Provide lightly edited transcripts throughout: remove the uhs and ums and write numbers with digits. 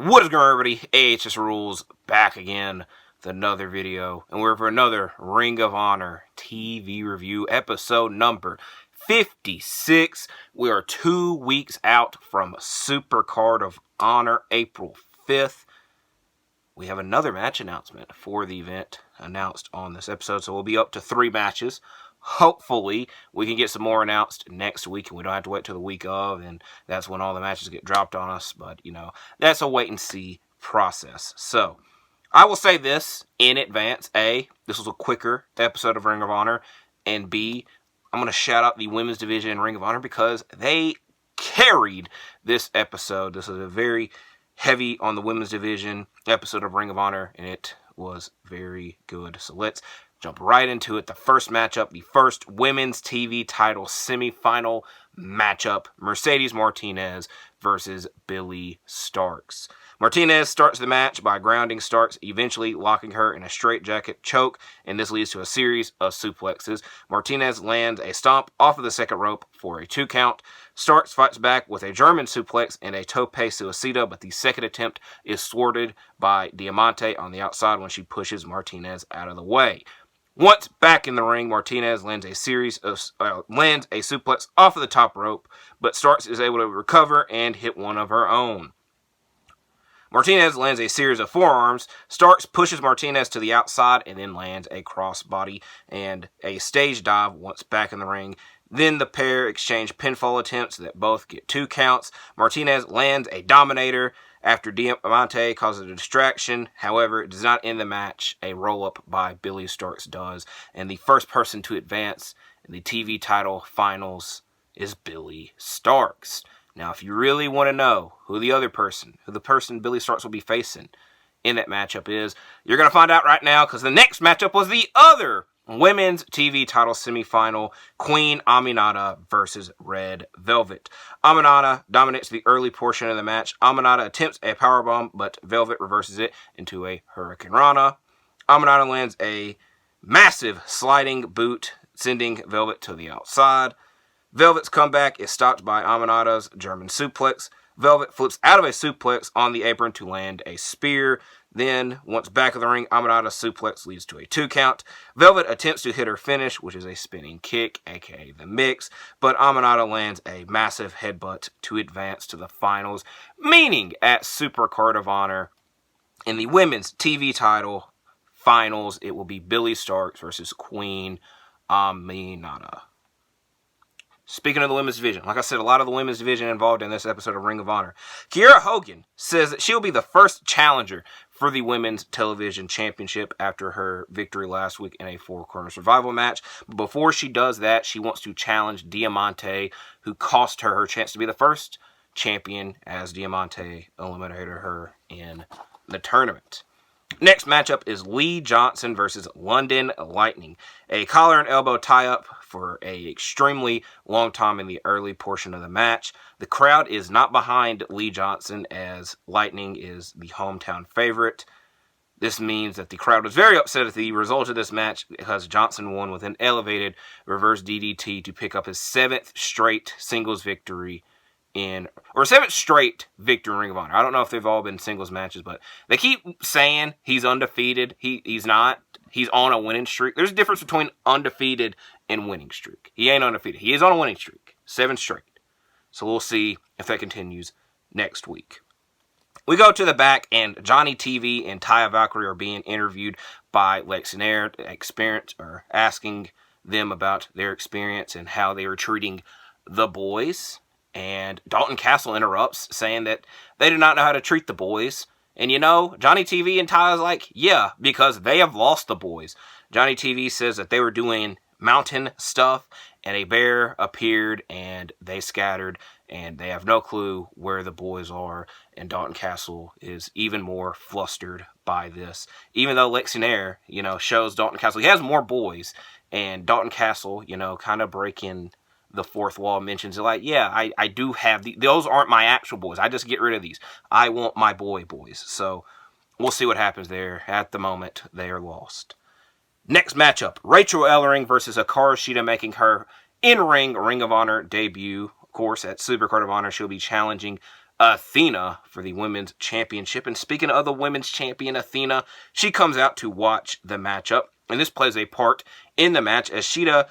What is going on, everybody? AHS Rules back again with another video, and we're for another Ring of Honor TV review, episode number 56. We are 2 weeks out from Supercard of Honor, April 5th. We have another match announcement for the event announced on this episode, so we'll be up to 3 matches. Hopefully, we can get some more announced next week, and we don't have to wait till the week of, and that's when all the matches get dropped on us. But, that's a wait-and-see process. So, I will say this in advance. A, this was a quicker episode of Ring of Honor, and B, I'm going to shout out the women's division in Ring of Honor because they carried this episode. This is a very heavy on the women's division episode of Ring of Honor, and it was very good. So let's jump right into it. The first matchup, the first women's TV title semifinal matchup, Mercedes Martinez versus Billie Starkz. Martinez starts the match by grounding Starkz, eventually locking her in a straitjacket choke, and this leads to a series of suplexes. Martinez lands a stomp off of the second rope for a 2 count. Starkz fights back with a German suplex and a tope suicida, but the second attempt is thwarted by Diamante on the outside when she pushes Martinez out of the way. Once back in the ring, Martinez lands a suplex off of the top rope, but Starkz is able to recover and hit one of her own. Martinez lands a series of forearms. Starkz pushes Martinez to the outside and then lands a crossbody and a stage dive once back in the ring. Then the pair exchange pinfall attempts that both get 2 counts. Martinez lands a Dominator after Diamante causes a distraction. However, it does not end the match. A roll-up by Billie Starkz does. And the first person to advance in the TV title finals is Billie Starkz. Now, if you really want to know who the person Billie Starkz will be facing in that matchup is, you're going to find out right now, because the next matchup was the other women's TV title semifinal, Queen Amanita versus Red Vevlet. Amanita dominates the early portion of the match. Amanita attempts a powerbomb, but Vevlet reverses it into a Hurricane Rana. Amanita lands a massive sliding boot, sending Vevlet to the outside. Velvet's comeback is stopped by Amanita's German suplex. Vevlet flips out of a suplex on the apron to land a spear. Then, once back of the ring, Amanita's suplex leads to a 2 count. Vevlet attempts to hit her finish, which is a spinning kick, aka the mix, but Amanita lands a massive headbutt to advance to the finals, meaning at Supercard of Honor, in the women's TV title finals, it will be Billie Starkz versus Queen Amanita. Speaking of the women's division, like I said, a lot of the women's division involved in this episode of Ring of Honor. Kiera Hogan says that she'll be the first challenger for the Women's Television Championship after her victory last week in a 4-corner survival match. But before she does that, she wants to challenge Diamante, who cost her chance to be the first champion as Diamante eliminated her in the tournament. Next matchup is Lee Johnson versus London Lightning. A collar and elbow tie-up for a extremely long time in the early portion of the match. The crowd is not behind Lee Johnson as Lightning is the hometown favorite. This means that the crowd was very upset at the result of this match because Johnson won with an elevated reverse DDT to pick up his 7th straight singles victory in Ring of Honor. I don't know if they've all been singles matches, but they keep saying he's undefeated. He's not. He's on a winning streak. There's a difference between undefeated and winning streak. He ain't undefeated. He is on a winning streak. 7 straight. So we'll see if that continues next week. We go to the back, and Johnny TV and Taya Valkyrie are being interviewed by Lex and Air, asking them about their experience and how they are treating the boys. And Dalton Castle interrupts, saying that they do not know how to treat the boys. And Johnny TV and Ty's like, yeah, because they have lost the boys. Johnny TV says that they were doing mountain stuff, and a bear appeared, and they scattered, and they have no clue where the boys are. And Dalton Castle is even more flustered by this. Even though Lexion shows Dalton Castle, he has more boys, and Dalton Castle, kind of breaking the fourth wall, mentions it like, yeah, I do have those aren't my actual boys. I just get rid of these. I want my boys. So we'll see what happens there. At the moment, they are lost. Next matchup, Rachel Ellering versus Hikara Shida, making her in-ring Ring of Honor debut. Of course, at Supercard of Honor, she'll be challenging Athena for the women's championship. And speaking of the women's champion, Athena, she comes out to watch the matchup. And this plays a part in the match as Shida,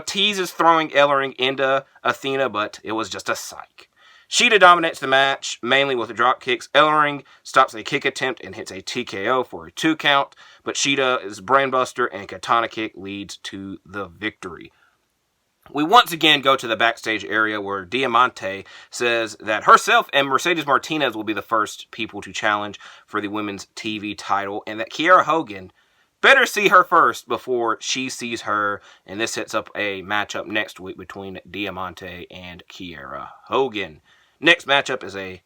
teases throwing Ellering into Athena, but it was just a psych. Shida dominates the match, mainly with the drop kicks. Ellering stops a kick attempt and hits a TKO for a 2 count, but Shida's brainbuster and katana kick leads to the victory. We once again go to the backstage area where Diamante says that herself and Mercedes Martinez will be the first people to challenge for the women's TV title, and that Kiera Hogan better see her first before she sees her, and this sets up a matchup next week between Diamante and Kiera Hogan. Next matchup is a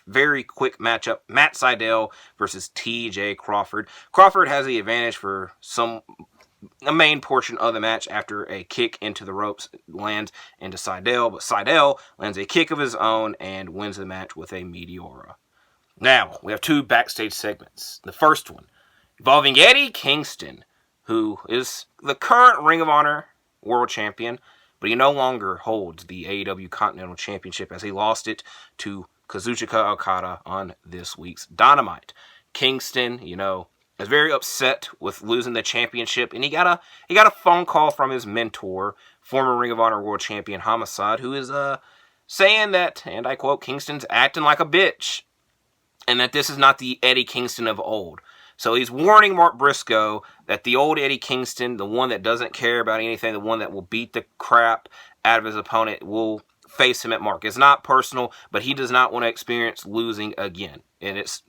very quick matchup. Matt Sydal versus TJ Crawford. Crawford has the advantage for a main portion of the match after a kick into the ropes lands into Sydal, but Sydal lands a kick of his own and wins the match with a Meteora. Now, we have 2 backstage segments. The first one involving Eddie Kingston, who is the current Ring of Honor World Champion, but he no longer holds the AEW Continental Championship as he lost it to Kazuchika Okada on this week's Dynamite. Kingston, is very upset with losing the championship, and he got a phone call from his mentor, former Ring of Honor World Champion Homicide, who is saying that, and I quote, Kingston's acting like a bitch, and that this is not the Eddie Kingston of old. So he's warning Mark Briscoe that the old Eddie Kingston, the one that doesn't care about anything, the one that will beat the crap out of his opponent, will face him at Mark. It's not personal, but he does not want to experience losing again. And it's,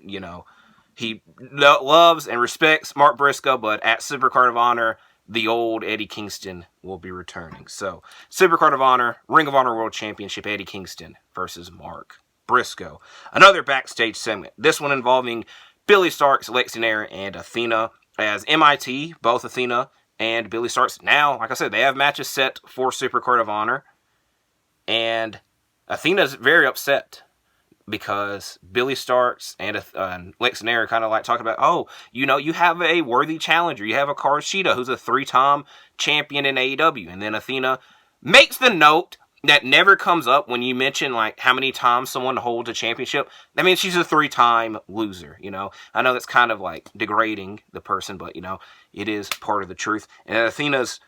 he loves and respects Mark Briscoe, but at Supercard of Honor, the old Eddie Kingston will be returning. So, Supercard of Honor, Ring of Honor World Championship, Eddie Kingston versus Mark Briscoe. Another backstage segment. This one involving Billie Starkz, Lexi Nair, and Athena as MIT, both Athena and Billie Starkz. Now, like I said, they have matches set for Supercard of Honor. And Athena's very upset because Billie Starkz and Lexi Nair are kind of like talking about, you have a worthy challenger. You have a Shida, who's a 3-time champion in AEW. And then Athena makes the note that never comes up when you mention like how many times someone holds a championship. That means she's a 3-time loser, I know that's kind of like degrading the person, but it is part of the truth. And Athena's,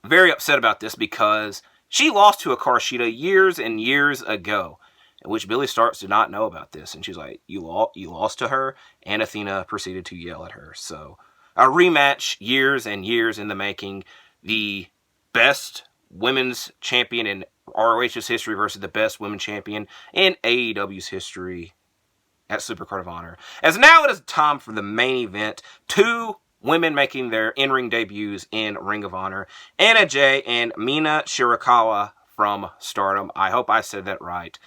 very upset about this because she lost to a Shida years and years ago, which Billie Starkz did not know about this. And she's like, you lost to her? And Athena proceeded to yell at her. So a rematch years and years in the making. The best women's champion in ROH's history versus the best women's champion in AEW's history at Supercard of Honor. As now it is time for the main event. 2 women making their in-ring debuts in Ring of Honor. Anna Jay and Mina Shirakawa from Stardom. I hope I said that right,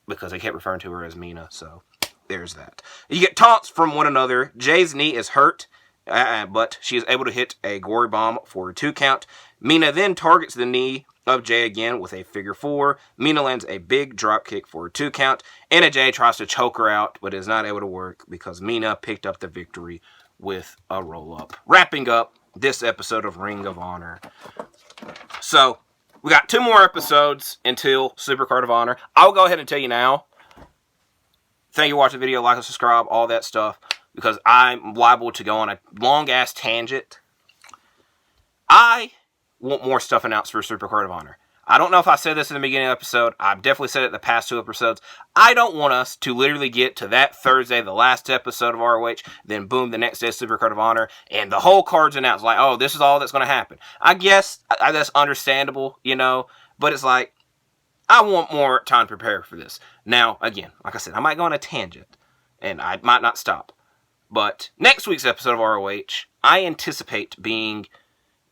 because I kept referring to her as Mina, so there's that. You get taunts from one another. Jay's knee is hurt, but she is able to hit a gory bomb for a 2 count. Mina then targets the knee of Jay again with a figure 4. Mina lands a big drop kick for a 2 count. Anna Jay tries to choke her out, but is not able to work because Mina picked up the victory with a roll-up. Wrapping up this episode of Ring of Honor. So, we got 2 more episodes until Supercard of Honor. I'll go ahead and tell you now. Thank you for watching the video. Like and subscribe, all that stuff, because I'm liable to go on a long-ass tangent. I want more stuff announced for Supercard of Honor. I don't know if I said this in the beginning of the episode. I've definitely said it in the past 2 episodes. I don't want us to literally get to that Thursday, the last episode of ROH, then boom, the next day Supercard of Honor, and the whole card's announced. Like, oh, this is all that's going to happen. I guess that's understandable, but it's like, I want more time to prepare for this. Now, again, like I said, I might go on a tangent, and I might not stop. But next week's episode of ROH, I anticipate being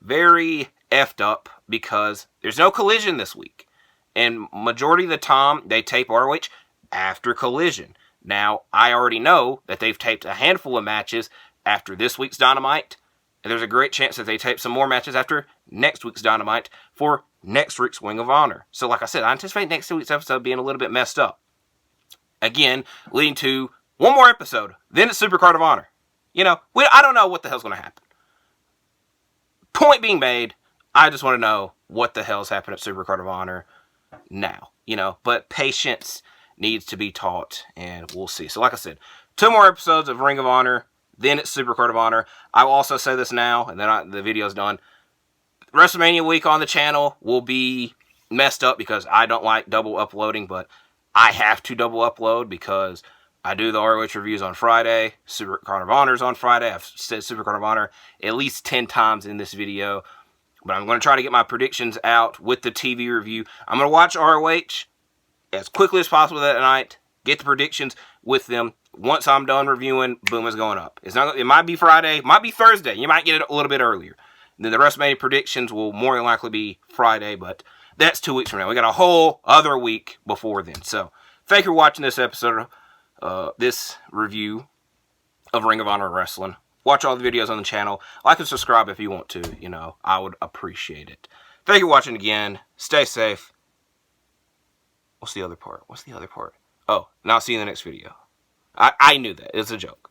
very effed up because there's no Collision this week. And majority of the time, they tape ROH after Collision. Now, I already know that they've taped a handful of matches after this week's Dynamite. And there's a great chance that they tape some more matches after next week's Dynamite for next week's Ring of Honor. So, like I said, I anticipate next week's episode being a little bit messed up. Again, leading to one more episode. Then it's Supercard of Honor. I don't know what the hell's going to happen. Point being made, I just want to know what the hell's happened at Supercard of Honor now. But patience needs to be taught, and we'll see. So like I said, 2 more episodes of Ring of Honor, then it's Supercard of Honor. I will also say this now, and then the video's done. WrestleMania week on the channel will be messed up because I don't like double uploading, but I have to double upload because I do the ROH reviews on Friday, Supercard of Honors on Friday. I've said Supercard of Honor at least 10 times in this video, but I'm going to try to get my predictions out with the TV review. I'm going to watch ROH as quickly as possible that night, get the predictions with them. Once I'm done reviewing, boom, it's going up. It might be Friday, might be Thursday. You might get it a little bit earlier. Then the WrestleMania predictions will more than likely be Friday, but that's 2 weeks from now. We got a whole other week before then. So, thank you for watching this episode, this review of Ring of Honor Wrestling. Watch all the videos on the channel. Like and subscribe if you want to. You know, I would appreciate it. Thank you for watching again. Stay safe. What's the other part? Oh, and I'll see you in the next video. I knew that. It's a joke.